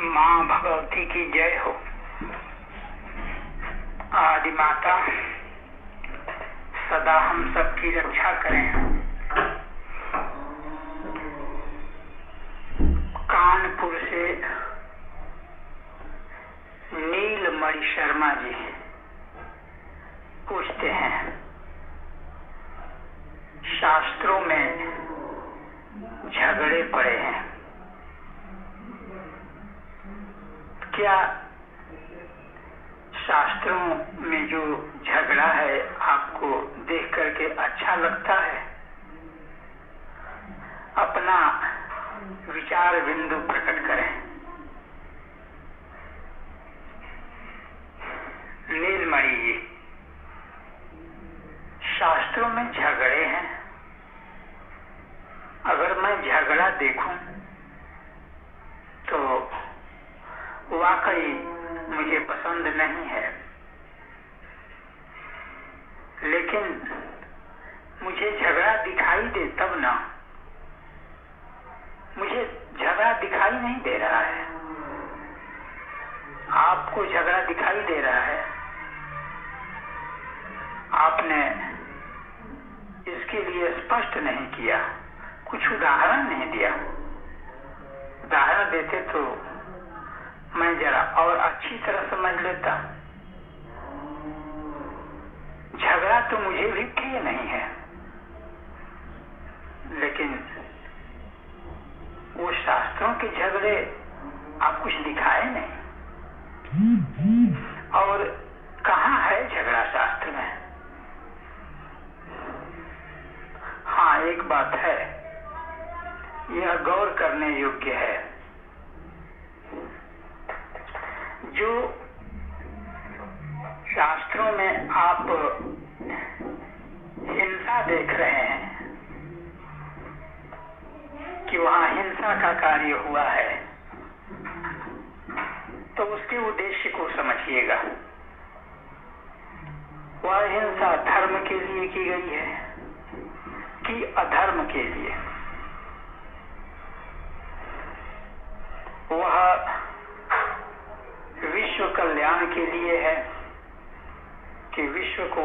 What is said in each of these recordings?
माँ भगवती की जय हो। आदि माता सदा हम सबकी रक्षा करें। कानपुर से नीलमणि शर्मा जी पूछते हैं, शास्त्रों में झगड़े पड़े हैं, क्या शास्त्रों में जो झगड़ा है आपको देख करके अच्छा लगता है? अपना विचार बिंदु प्रकट करें। नीलमणि जी, शास्त्रों में झगड़े हैं, अगर मैं झगड़ा देखूं तो वाकई मुझे पसंद नहीं है, लेकिन मुझे झगड़ा दिखाई दे तब ना। मुझे झगड़ा दिखाई नहीं दे रहा है, आपको झगड़ा दिखाई दे रहा है। आपने इसके लिए स्पष्ट नहीं किया, कुछ उदाहरण नहीं दिया। उदाहरण देते तो मैं जरा और अच्छी तरह समझ लेता। झगड़ा तो मुझे भी प्रिय नहीं है, लेकिन वो शास्त्रों के झगड़े आप कुछ दिखाए नहीं। और कहाँ है झगड़ा शास्त्र में? हाँ, एक बात है, यह गौर करने योग्य है। जो शास्त्रों में आप हिंसा देख रहे हैं कि वहां हिंसा का कार्य हुआ है, तो उसके उद्देश्य को समझिएगा। वह हिंसा धर्म के लिए की गई है कि अधर्म के लिए? वह विश्व कल्याण के लिए है कि विश्व को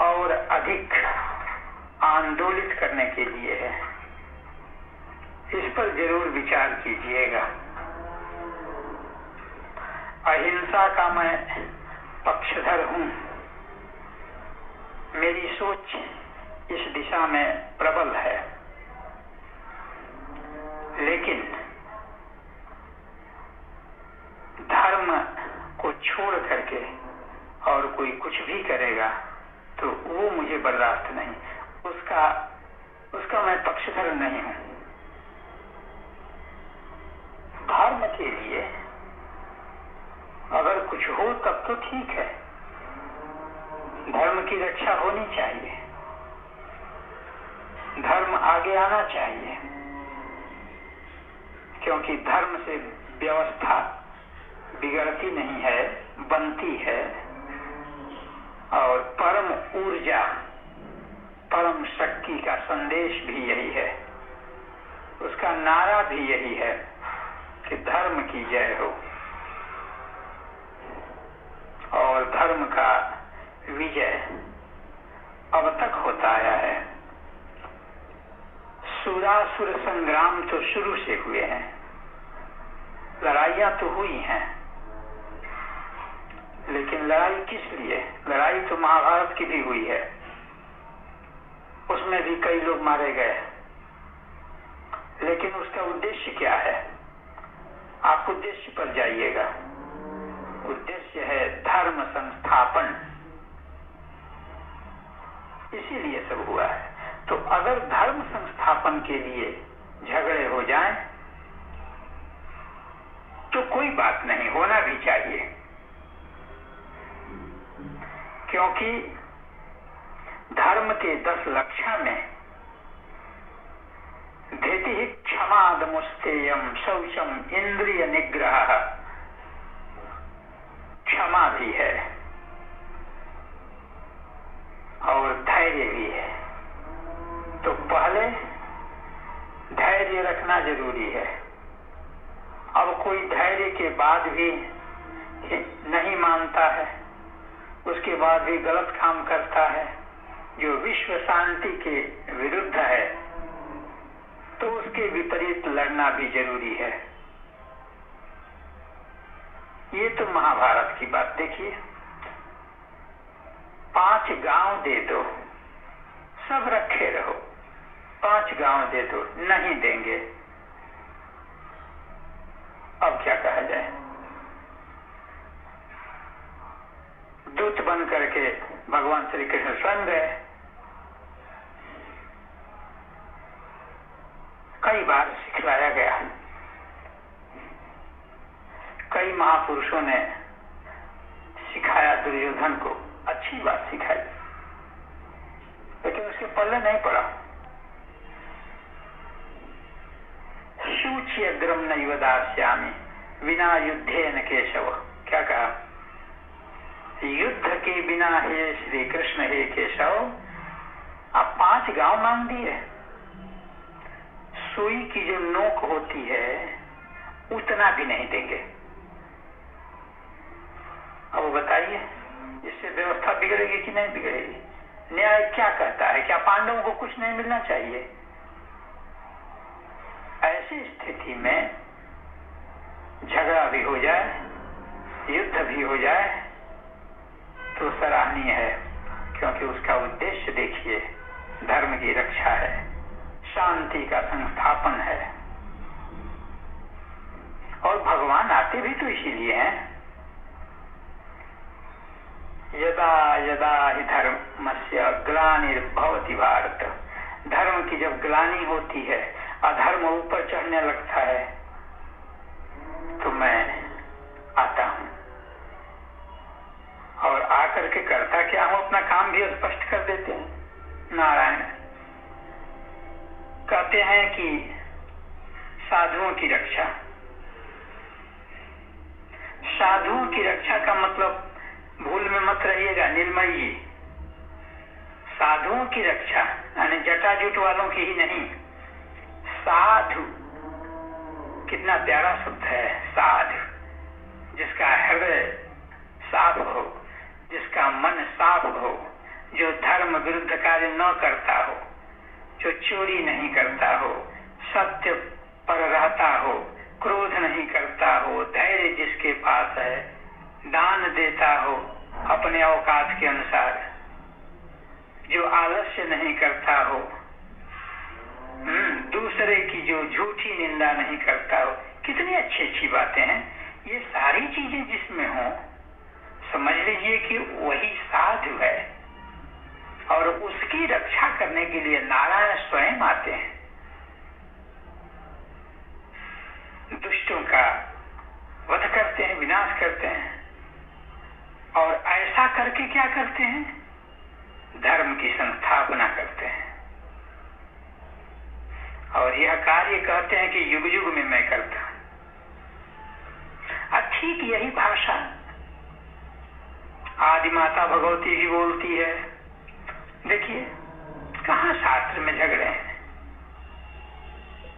और अधिक आंदोलित करने के लिए है? इस पर जरूर विचार कीजिएगा। अहिंसा का मैं पक्षधर हूं, मेरी सोच इस दिशा में प्रबल है, लेकिन धर्म को छोड़ करके और कोई कुछ भी करेगा तो वो मुझे बर्दाश्त नहीं, उसका मैं पक्षधर नहीं हूं। धर्म के लिए अगर कुछ हो तब तो ठीक है, धर्म की रक्षा होनी चाहिए, धर्म आगे आना चाहिए, क्योंकि धर्म से व्यवस्था बिगड़ती नहीं है, बनती है। और परम ऊर्जा, परम शक्ति का संदेश भी यही है, उसका नारा भी यही है कि धर्म की जय हो। और धर्म का विजय अब तक होता आया है। सुरासुर संग्राम तो शुरू से हुए हैं, लड़ाइयां तो हुई हैं, लेकिन लड़ाई किस लिए? लड़ाई तो महाभारत की भी हुई है, उसमें भी कई लोग मारे गए, लेकिन उसका उद्देश्य क्या है? आप उद्देश्य पर जाइएगा। उद्देश्य है धर्म संस्थापन, इसीलिए सब हुआ है। तो अगर धर्म संस्थापन के लिए झगड़े हो जाएं तो कोई बात नहीं, होना भी चाहिए, क्योंकि धर्म के 10 लक्षण में धृति क्षमादमुस्तेयम शौचम इंद्रिय निग्रह, क्षमा भी है और धैर्य भी है। तो पहले धैर्य रखना जरूरी है। अब कोई धैर्य के बाद भी नहीं मानता है, उसके बाद भी गलत काम करता है, जो विश्व शांति के विरुद्ध है, तो उसके विपरीत लड़ना भी जरूरी है। ये तो महाभारत की बात देखिए। 5 गांव दे दो, सब रखे रहो, 5 गांव दे दो, नहीं देंगे। अब क्या कहा जाए? दूत बन करके भगवान श्री कृष्ण स्वयं गए। कई बार सिखलाया गया, कई महापुरुषों ने सिखाया दुर्योधन को, अच्छी बात सिखाई, लेकिन उसके पल्ले नहीं पड़ा। शूच्यग्रम नैव दास्यामि विना युद्धेन केशव। क्या कहा? युद्ध के बिना हे श्री कृष्ण हे केशव, आप 5 गांव मांग दिए। सुई की जो नोक होती है उतना भी नहीं देंगे। अब बताइए, इससे व्यवस्था बिगड़ेगी कि नहीं बिगड़ेगी? न्याय क्या कहता है? क्या पांडवों को कुछ नहीं मिलना चाहिए? ऐसी स्थिति में झगड़ा भी हो जाए, युद्ध भी हो जाए, तो सराहनीय है, क्योंकि उसका उद्देश्य देखिए, धर्म की रक्षा है, शांति का संस्थापन है। और भगवान आते भी तो इसीलिए हैं। यदा यदा हि धर्मस्य ग्लानिर्भवति भारत। धर्म की जब ग्लानि होती है, अधर्म ऊपर चढ़ने लगता है, तो मैं आता हूं। और आकर के करता क्या हूं? अपना काम भी स्पष्ट कर देते हैं। नारायण कहते हैं कि साधुओं की रक्षा। साधुओं की रक्षा का मतलब, भूल में मत रहिएगा, निर्मयी। साधुओं की रक्षा यानी जटाजुट वालों की ही नहीं। साधु कितना प्यारा शब्द है। साधु जिसका हृदय साफ हो, जिसका मन साफ हो, जो धर्म विरुद्ध कार्य न करता हो, जो चोरी नहीं करता हो, सत्य पर रहता हो, क्रोध नहीं करता हो, धैर्य जिसके पास है, दान देता हो अपने औकात के अनुसार, जो आलस्य नहीं करता हो, दूसरे की जो झूठी निंदा नहीं करता हो। कितनी अच्छी अच्छी बातें हैं। ये सारी चीजें जिसमें हो, समझ लीजिए कि वही साधु है। और उसकी रक्षा करने के लिए नारायण स्वयं आते हैं। दुष्टों का वध करते हैं, विनाश करते हैं। और ऐसा करके क्या करते हैं? धर्म की संस्थापना करते हैं। और यह कार्य कहते हैं कि युग युग में मैं करता हूं। ठीक यही भाषा आदि माता भगवती भी बोलती है। देखिए कहाँ शास्त्र में झगड़े हैं,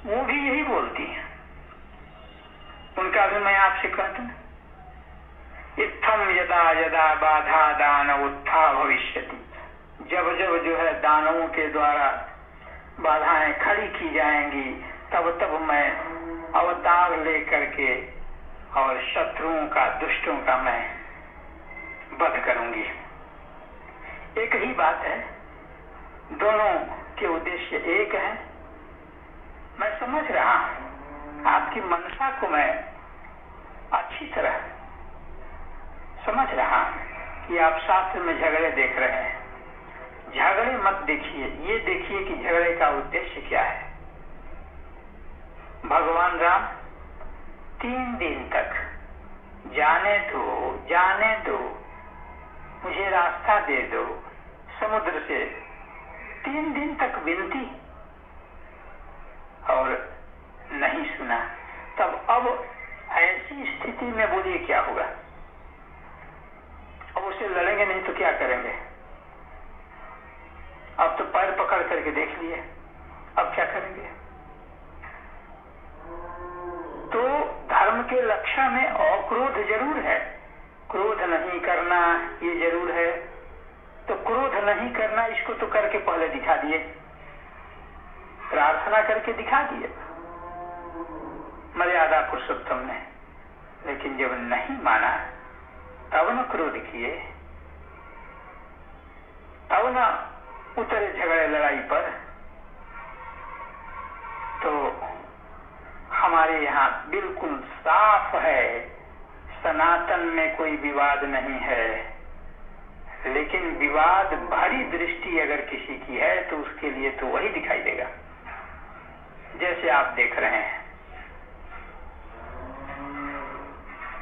वो भी यही बोलती हैं। उनका भी मैं आपसे कहता हूं, इत्थम यदा यदा बाधा दान उत्था भविष्यति। जब जब जो है दानवों के द्वारा बाधाएं खड़ी की जाएंगी, तब तब मैं अवतार लेकर के और शत्रुओं का, दुष्टों का मैं वध करूंगी। एक ही बात है, दोनों के उद्देश्य एक है। मैं समझ रहा हूं, आपकी मनसा को मैं अच्छी तरह समझ रहा हूं कि आप शास्त्र में झगड़े देख रहे हैं। झगड़े मत देखिए, ये देखिए कि झगड़े का उद्देश्य क्या है। भगवान राम 3 दिन तक जाने दो, मुझे रास्ता दे दो समुद्र से, 3 दिन तक विनती और नहीं सुना। तब अब ऐसी स्थिति में बोलिए क्या होगा? अब उसे लड़ेंगे नहीं तो क्या करेंगे? अब तो पैर पकड़ करके देख लिए, अब क्या करेंगे? तो धर्म के लक्षण में अक्रोध जरूर है, क्रोध नहीं करना ये जरूर है। तो क्रोध नहीं करना इसको तो करके पहले दिखा दिए, प्रार्थना करके दिखा दिए मर्यादा पुरुषोत्तम ने। लेकिन जब नहीं माना तब न क्रोध किए, तब न उतरे झगड़े लड़ाई पर। तो हमारे यहाँ बिल्कुल साफ है, सनातन में कोई विवाद नहीं है। लेकिन विवाद भरी दृष्टि अगर किसी की है तो उसके लिए तो वही दिखाई देगा, जैसे आप देख रहे हैं।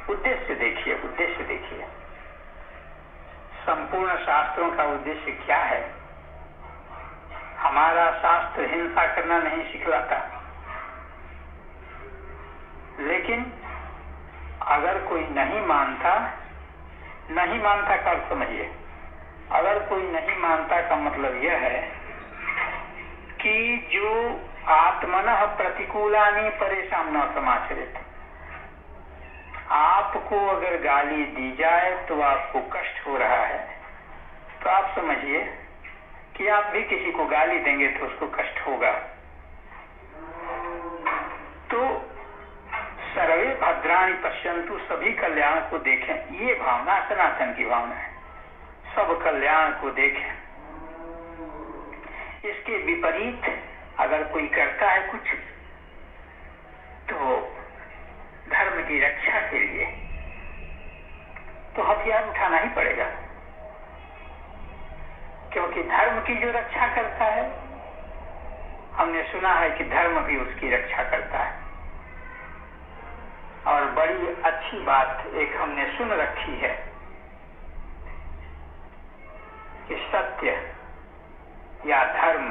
उद्देश्य देखिए, उद्देश्य देखिए, संपूर्ण शास्त्रों का उद्देश्य क्या है। हमारा शास्त्र हिंसा करना नहीं सिखलाता, लेकिन अगर कोई नहीं मानता कर समझिए, अगर कोई नहीं मानता का मतलब यह है कि जो आत्मनः प्रतिकूलानि परेशान न समाचरित। आपको अगर गाली दी जाए तो आपको कष्ट हो रहा है, तो आप समझिए कि आप भी किसी को गाली देंगे तो उसको कष्ट होगा। तो सर्वे भद्राणि पश्यन्तु, सभी कल्याण को देखें, ये भावना सनातन की भावना है। सब कल्याण को देखें। इसके विपरीत अगर कोई करता है कुछ, तो धर्म की रक्षा के लिए तो हथियार उठाना ही पड़ेगा, क्योंकि धर्म की जो रक्षा करता है, हमने सुना है कि धर्म भी उसकी रक्षा करता है। और बड़ी अच्छी बात एक हमने सुन रखी है कि सत्य या धर्म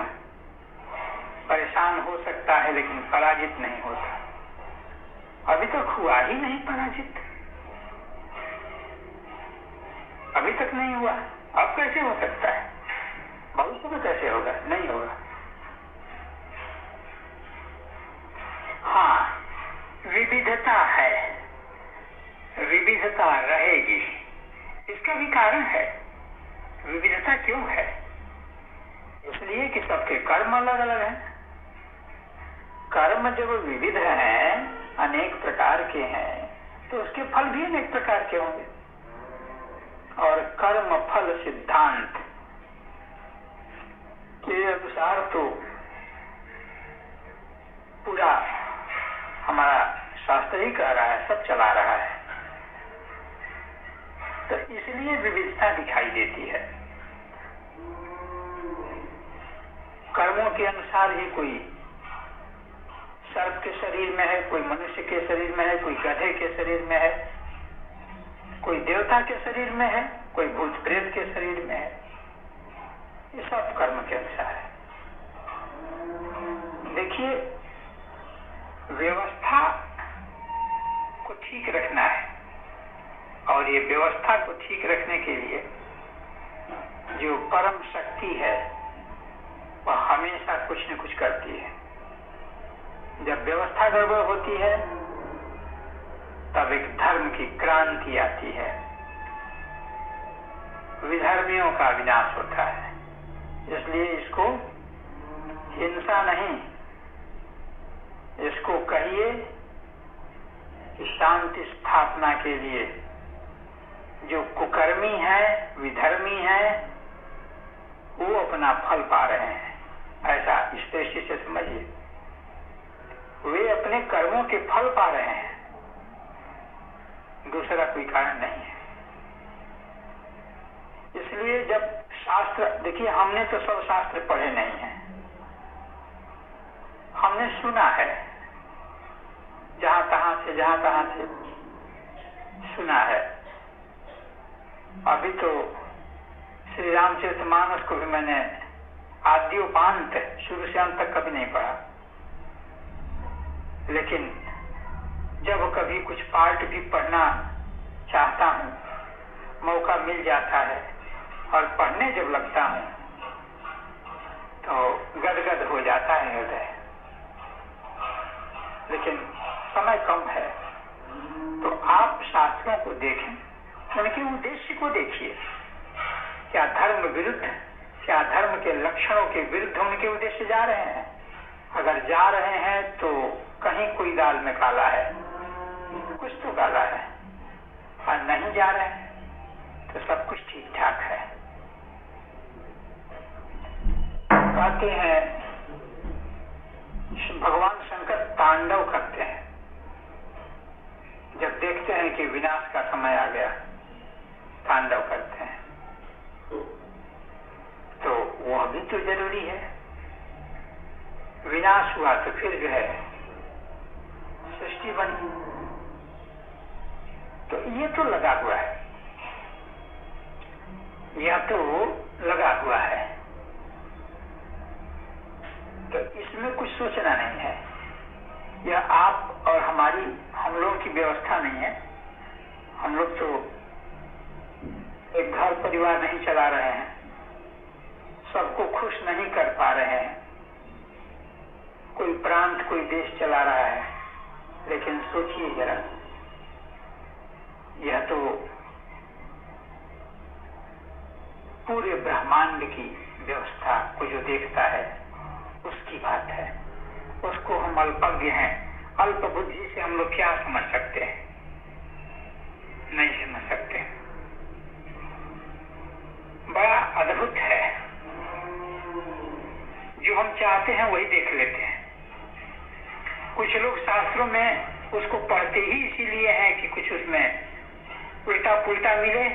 परेशान हो सकता है लेकिन पराजित नहीं होता। अभी तक हुआ ही नहीं पराजित, अभी तक नहीं हुआ, अब कैसे हो सकता है, भविष्य में कैसे होगा, नहीं होगा। हाँ, विविधता है, विविधता रहेगी, इसका भी कारण है। विविधता क्यों है? इसलिए कि सबके कर्म अलग अलग हैं। कर्म जब विविध हैं, अनेक प्रकार के हैं, तो उसके फल भी अनेक प्रकार के होंगे। और कर्म फल सिद्धांत के अनुसार तो पूरा हमारा शास्त्र ही कह रहा है, सब चला रहा है। तो इसलिए विविधता दिखाई देती है। कर्मों के अनुसार ही कोई सर्प के शरीर में है, कोई मनुष्य के शरीर में है, कोई गधे के शरीर में है, कोई देवता के शरीर में है, कोई भूत प्रेत के शरीर में है। ये सब कर्म के अनुसार है। देखिए, व्यवस्था को ठीक रखना है, और ये व्यवस्था को ठीक रखने के लिए जो परम शक्ति है वह हमेशा कुछ न कुछ करती है। जब व्यवस्था गड़बड़ होती है तब एक धर्म की क्रांति आती है, विधर्मियों का विनाश होता है। इसलिए इसको हिंसा नहीं, इसको कहिए कि शांति स्थापना के लिए जो कुकर्मी है, विधर्मी है, वो अपना फल पा रहे हैं, ऐसा इस दृष्टि से समझिए। वे अपने कर्मों के फल पा रहे हैं, दूसरा कोई कारण नहीं है। इसलिए जब शास्त्र, देखिए हमने तो सब शास्त्र पढ़े नहीं हैं, हमने सुना है, जहां तहां से सुना है। अभी तो श्री रामचरितमानस को भी मैंने आद्योपांत शुरू से अंत तक कभी नहीं पढ़ा, लेकिन जब कभी कुछ पार्ट भी पढ़ना चाहता हूँ, मौका मिल जाता है और पढ़ने जब लगता हूँ तो गदगद हो जाता है हृदय। लेकिन समय कम है, देखें, उनके उद्देश्य को देखिए। क्या धर्म विरुद्ध, क्या धर्म के लक्षणों के विरुद्ध उनके उद्देश्य जा रहे हैं? अगर जा रहे हैं तो कहीं कोई दाल में काला है, कुछ तो काला है। और नहीं जा रहे हैं तो सब कुछ ठीक ठाक है। कहते हैं भगवान शंकर तांडव करते हैं। जब देखते हैं कि विनाश का समय आ गया, तांडव करते हैं। तो वह भी तो जरूरी है। विनाश हुआ तो फिर जो है सृष्टि बनी। तो ये तो लगा हुआ है, यह तो लगा हुआ है। तो इसमें कुछ सोचना नहीं है। यह आप और हमारी, हम लोगों की व्यवस्था नहीं है। हम लोग तो एक घर परिवार नहीं चला रहे हैं, सबको खुश नहीं कर पा रहे हैं। कोई प्रांत, कोई देश चला रहा है। लेकिन सोचिए जरा, यह तो पूरे ब्रह्मांड की व्यवस्था को जो देखता है उसकी बात है। उसको हम अल्पज्ञ हैं, अल्प बुद्धि से हम लोग क्या समझ सकते हैं? नहीं समझ सकते। बड़ा अद्भुत है, जो हम चाहते हैं वही देख लेते हैं। कुछ लोग शास्त्रों में उसको पढ़ते ही इसीलिए हैं कि कुछ उसमें उल्टा पुल्टा मिले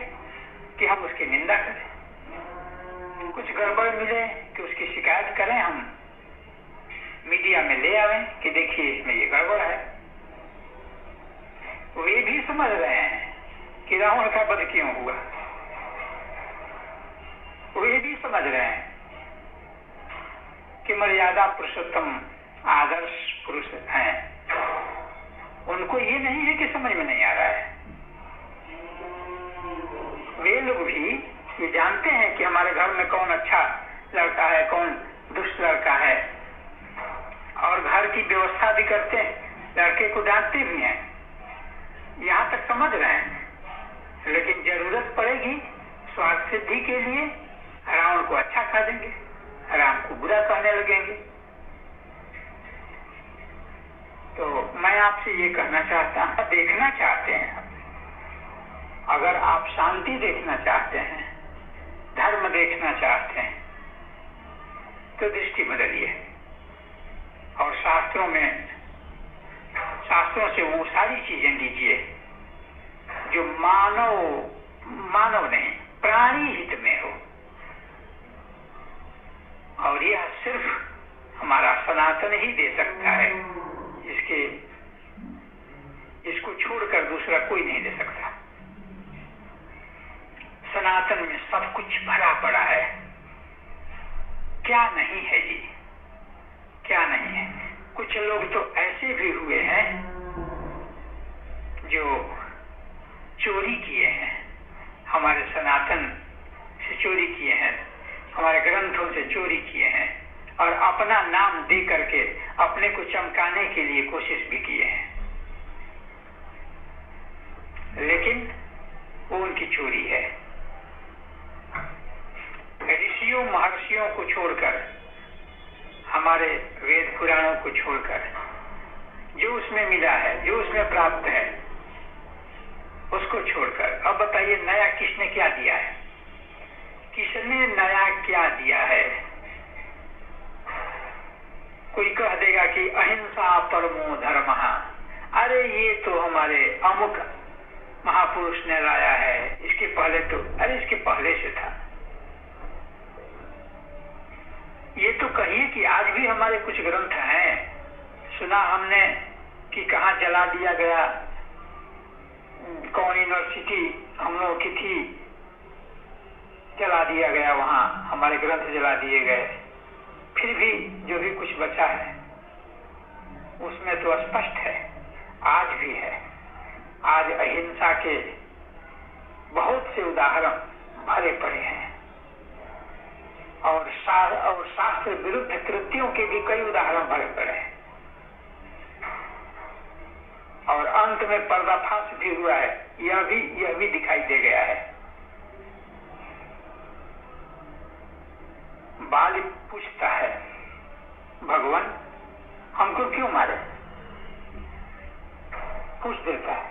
कि हम उसकी निंदा करें, कुछ गड़बड़ मिले कि उसकी शिकायत करें, हम मीडिया में ले आवें कि देखिए इसमें ये गड़बड़ है। वे भी समझ रहे हैं कि रावण का वध क्यों हुआ। वे भी समझ रहे हैं कि मर्यादा पुरुषोत्तम आदर्श पुरुष हैं। उनको ये नहीं है कि समझ में नहीं आ रहा है। वे लोग भी ये जानते हैं कि हमारे घर में कौन अच्छा लड़का है, कौन दुष्ट लड़का है, और घर की व्यवस्था भी करते हैं, लड़के को डांटते भी हैं। यहाँ तक समझ रहे हैं। लेकिन जरूरत पड़ेगी स्वार्थ सिद्धि के लिए रावण को अच्छा कह देंगे, राम को बुरा कहने लगेंगे। तो मैं आपसे ये कहना चाहता हूँ, देखना चाहते हैं, अगर आप शांति देखना चाहते हैं, धर्म देखना चाहते हैं, तो दृष्टि बदलिए और शास्त्रों से वो सारी चीजें लीजिए जो मानव नहीं, प्राणी हित में हो। और यह सिर्फ हमारा सनातन ही दे सकता है। इसको छोड़कर दूसरा कोई नहीं दे सकता। सनातन में सब कुछ भरा पड़ा है। क्या नहीं है जी, क्या नहीं है। कुछ लोग तो ऐसे भी हुए हैं जो चोरी किए हैं, हमारे सनातन से चोरी किए हैं, हमारे ग्रंथों से चोरी किए हैं, और अपना नाम दे करके अपने को चमकाने के लिए कोशिश भी किए हैं। लेकिन वो उनकी चोरी है। ऋषियों महर्षियों को छोड़कर, हमारे वेद पुराणों को छोड़कर, जो उसमें मिला है, जो उसमें प्राप्त है, उसको छोड़कर अब बताइए नया किसने क्या दिया है? किसने नया क्या दिया है? कोई कह देगा कि अहिंसा परमो धर्मः। अरे ये तो हमारे अमुक महापुरुष ने लाया है, इसके पहले तो, अरे इसके पहले से था। ये तो कहिए कि आज भी हमारे कुछ ग्रंथ हैं, सुना हमने कि कहाँ जला दिया गया, कौन यूनिवर्सिटी हम लोगों की थी, जला दिया गया, वहां हमारे ग्रंथ जला दिए गए। फिर भी जो भी कुछ बचा है उसमें तो स्पष्ट है, आज भी है। आज अहिंसा के बहुत से उदाहरण भरे पड़े हैं, और शास्त्र विरुद्ध कृत्यों के भी कई उदाहरण भरे पड़े हैं। और अंत में पर्दाफाश भी हुआ है, यह भी दिखाई दे गया है। बाली पूछता है, भगवान हमको क्यों मारे? पूछ देता है,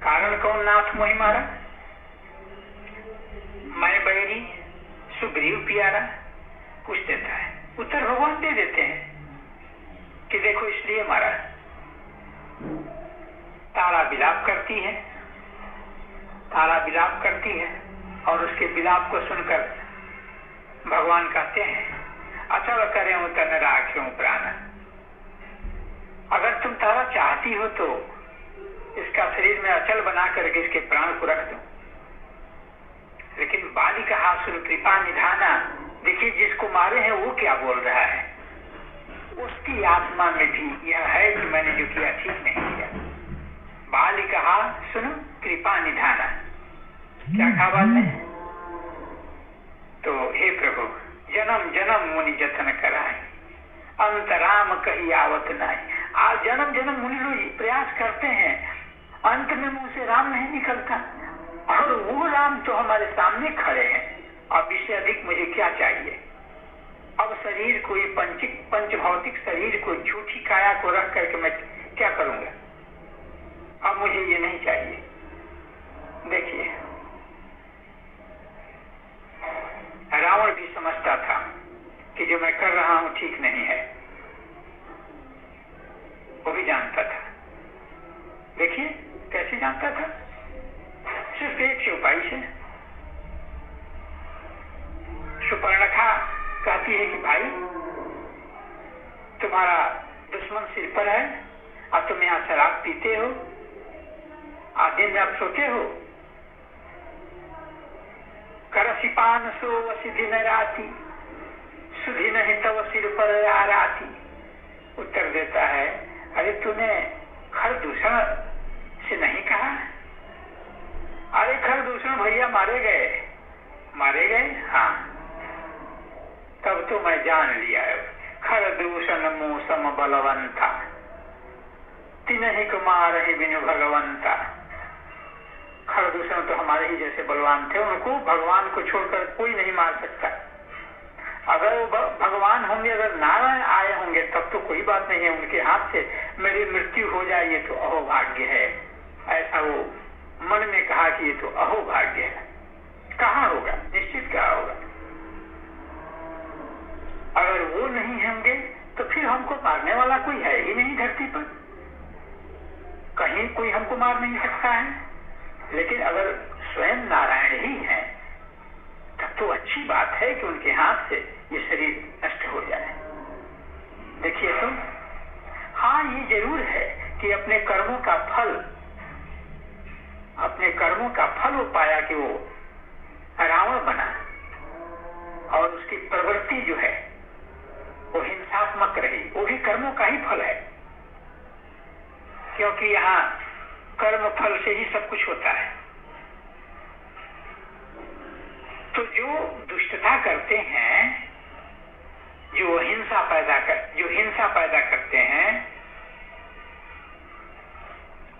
कारण कौन नाथ मोहि मारा? मैं बैरी सुग्रीव प्यारा? पूछ देता है। उत्तर भगवान दे देते हैं कि देखो इसलिए मारा। तारा विलाप करती है, तारा विलाप करती है और उसके विलाप को सुनकर भगवान कहते हैं, अचल करें तन राख्यों प्राण। अगर तुम तारा चाहती हो तो इसका शरीर में अचल बना करके इसके प्राण को रख दो। लेकिन बाली कहा, सुन कृपा निधाना। देखिए जिसको मारे हैं वो क्या बोल रहा है, उसकी आत्मा में भी यह है कि मैंने जो किया ठीक नहीं किया। बाली कहा, सुनो कृपा निधाना। क्या कहा बाल ने? तो हे प्रभु, जन्म जन्म मुनि जतन कराए, अंतराम कही आवत नाई। आज जन्म जन्म मुनि लोग प्रयास करते हैं, अंत में मुंह से राम नहीं निकलता, और वो राम तो हमारे सामने खड़े हैं। अब इससे अधिक मुझे क्या चाहिए? अब शरीर को, ये पंच भौतिक शरीर को, झूठी काया को रख करके मैं क्या करूंगा? अब मुझे ये नहीं चाहिए। देखिए रावण भी समझता था कि जो मैं कर रहा हूं ठीक नहीं है, वो भी जानता था। देखिए कैसे जानता था? सिर्फ एक उपाय से। सुपर्णखा कहती है कि भाई तुम्हारा दुश्मन सिर पर है और तुम यहाँ शराब पीते हो, आज दिन रात सोते हो। करसिपान सो वसिधि न राती, सुधि नहीं तव सिर पर आराती। उत्तर देता है, अरे तूने खर दूषण से नहीं कहा? अरे खर दूषण भैया मारे गए। हाँ, तब तो मैं जान लिया है। खर दूषण मूसम बलवंता, तिन्हि कुमार ही बिनु भगवंता। खर दूषण तो हमारे ही जैसे बलवान थे, उनको भगवान को छोड़कर कोई नहीं मार सकता। अगर वो भगवान होंगे, अगर नारायण आए होंगे तब तो कोई बात नहीं है, उनके हाथ से मेरी मृत्यु हो जाए ये तो अहोभाग्य है। ऐसा वो मन में कहा कि ये तो अहोभाग्य है। कहाँ होगा? निश्चित कहाँ होगा। अगर वो नहीं होंगे तो फिर हमको मारने वाला कोई है ही नहीं धरती पर, कहीं कोई हमको मार नहीं सकता है। लेकिन अगर स्वयं नारायण ही हैं तब तो अच्छी बात है कि उनके हाथ से ये शरीर नष्ट हो जाए। देखिए तो हाँ, ये जरूर है कि अपने कर्मों का फल वो पाया कि वो रावण बना, और उसकी प्रवृत्ति जो है वो हिंसात्मक रही, वो भी कर्मों का ही फल है। क्योंकि यहाँ कर्म फल से ही सब कुछ होता है। तो जो दुष्टता करते हैं, जो हिंसा पैदा करते हैं,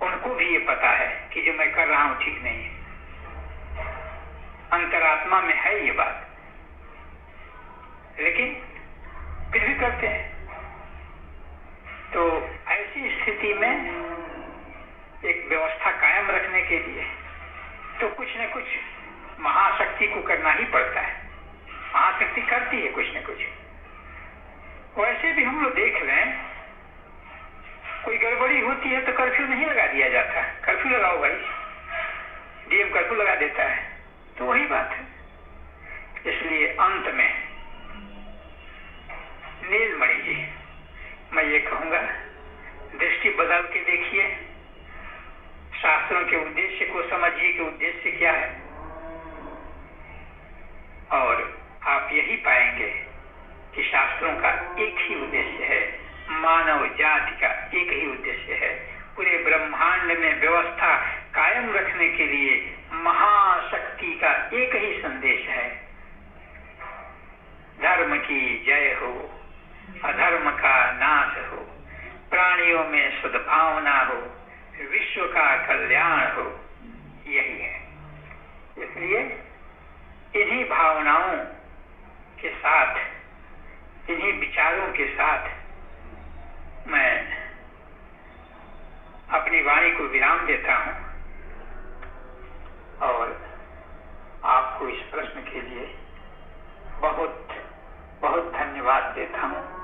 उनको भी ये पता है कि जो मैं कर रहा हूं ठीक नहीं है। अंतरात्मा में है ये बात, लेकिन फिर भी करते हैं। तो ऐसी स्थिति में एक व्यवस्था कायम रखने के लिए तो कुछ न कुछ महाशक्ति को करना ही पड़ता है। महाशक्ति करती है कुछ न कुछ। वैसे भी हम लोग देख लें, कोई गड़बड़ी होती है तो कर्फ्यू नहीं लगा दिया जाता। कर्फ्यू लगाओ भाई, डीएम कर्फ्यू लगा देता है, तो वही बात है। इसलिए अंत में नीलमणि जी, मैं ये कहूंगा, दृष्टि बदल के देखिए, शास्त्रों के उद्देश्य को समझिए कि उद्देश्य क्या है, और आप यही पाएंगे कि शास्त्रों का एक ही उद्देश्य है, मानव जाति का एक ही उद्देश्य है। पूरे ब्रह्मांड में व्यवस्था कायम रखने के लिए महाशक्ति का एक ही संदेश है, धर्म की जय हो, अधर्म का नाश हो। प्राणियों में सद्भावना हो, विश्व का कल्याण हो, यही है। इसलिए इन्हीं भावनाओं के साथ, इन्हीं विचारों के साथ मैं अपनी वाणी को विराम देता हूं और आपको इस प्रश्न के लिए बहुत बहुत धन्यवाद देता हूं।